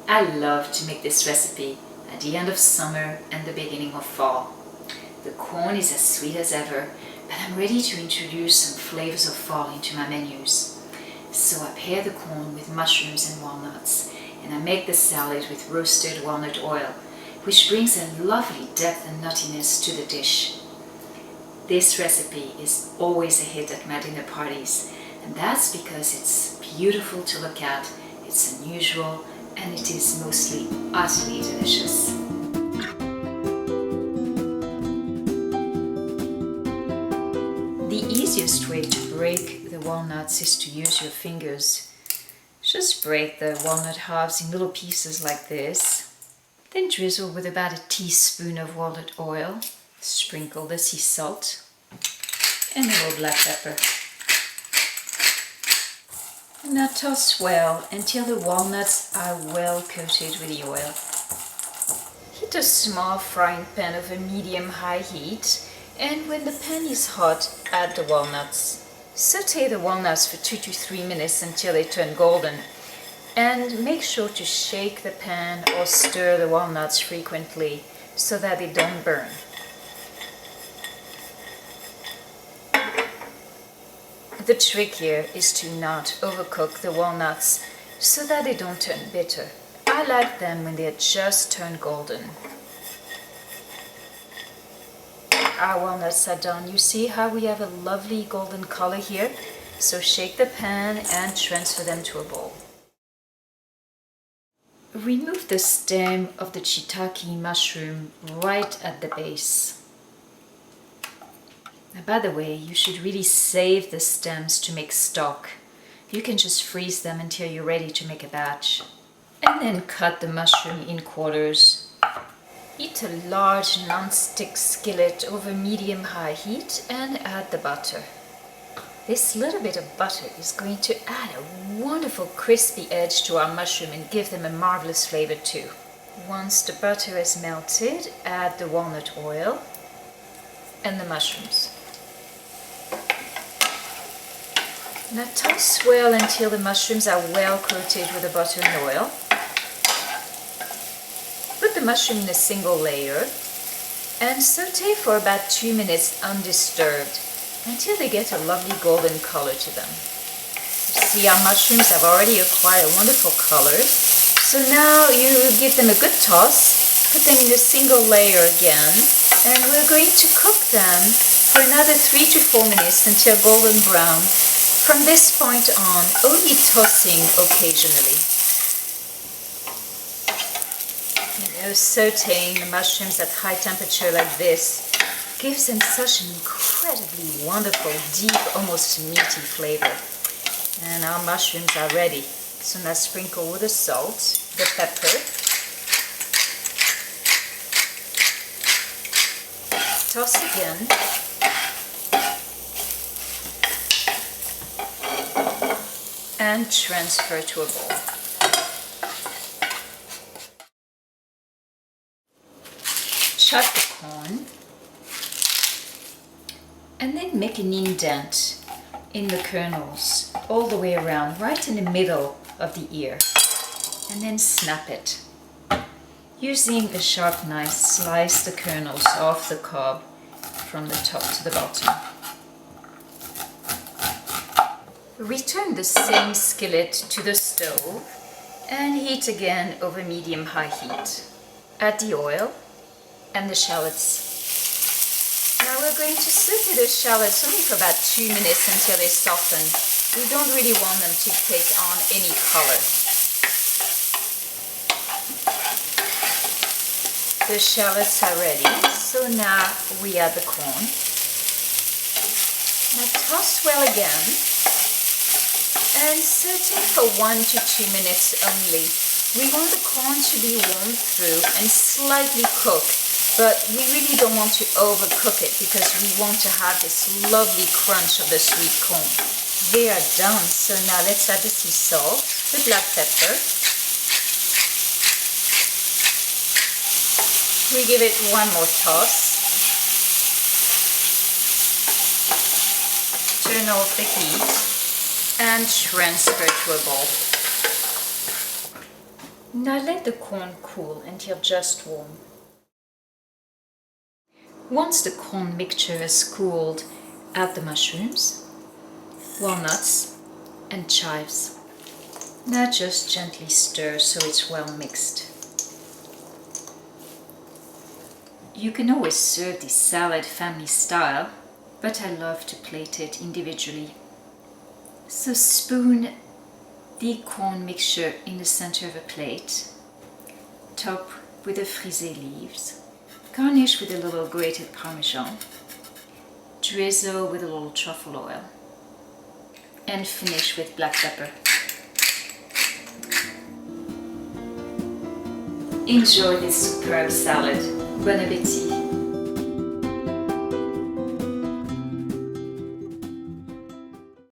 I love to make this recipe at the end of summer and the beginning of fall. The corn is as sweet as ever, but I'm ready to introduce some flavors of fall into my menus. So I pair the corn with mushrooms and walnuts, and I make the salad with roasted walnut oil, which brings a lovely depth and nuttiness to the dish. This recipe is always a hit at my dinner parties, and that's because it's beautiful to look at, it's unusual, and it is mostly utterly delicious. The easiest way to break the walnuts is to use your fingers. Just break the walnut halves in little pieces like this. Then drizzle with about a teaspoon of walnut oil. Sprinkle the sea salt and a little black pepper. Now toss well until the walnuts are well coated with the oil. Heat a small frying pan over medium-high heat, and when the pan is hot, add the walnuts. Sauté the walnuts for 2 to 3 minutes until they turn golden, and make sure to shake the pan or stir the walnuts frequently so that they don't burn. The trick here is to not overcook the walnuts so that they don't turn bitter. I like them when they just turn golden. Our walnuts are done. You see how we have a lovely golden color here? So shake the pan and transfer them to a bowl. Remove the stem of the shiitake mushroom right at the base. Now, by the way, you should really save the stems to make stock. You can just freeze them until you're ready to make a batch. And then cut the mushroom in quarters. Heat a large non-stick skillet over medium-high heat and add the butter. This little bit of butter is going to add a wonderful crispy edge to our mushroom and give them a marvelous flavor too. Once the butter is melted, add the walnut oil and the mushrooms. Now toss well until the mushrooms are well coated with the butter and oil. Put the mushroom in a single layer and saute for about 2 minutes undisturbed until they get a lovely golden color to them. You see, our mushrooms have already acquired a wonderful color. So now you give them a good toss, put them in a single layer again, and we're going to cook them for another 3 to 4 minutes until golden brown. From this point on, only tossing occasionally. Sauteing the mushrooms at high temperature like this gives them such an incredibly wonderful, deep, almost meaty flavor. And our mushrooms are ready. So now sprinkle with the salt, the pepper, toss again, and transfer to a bowl. Chop the corn and then make an indent in the kernels all the way around, right in the middle of the ear, and then snap it. Using a sharp knife, slice the kernels off the cob from the top to the bottom. Return the same skillet to the stove and heat again over medium-high heat. Add the oil and the shallots. Now we're going to saute the shallots only for about 2 minutes until they soften. We don't really want them to take on any color. The shallots are ready, so now we add the corn. Now toss well again and saute for 1 to 2 minutes only. We want the corn to be warmed through and slightly cooked, but we really don't want to overcook it because we want to have this lovely crunch of the sweet corn. They are done, so now let's add the sea salt, the black pepper. We give it one more toss. Turn off the heat and transfer to a bowl. Now let the corn cool until just warm. Once the corn mixture has cooled, add the mushrooms, walnuts and chives. Now just gently stir so it's well mixed. You can always serve this salad family style, but I love to plate it individually. So spoon the corn mixture in the center of a plate, top with the frisée leaves, garnish with a little grated parmesan, drizzle with a little truffle oil, and finish with black pepper. Enjoy this superb salad. Bon appétit!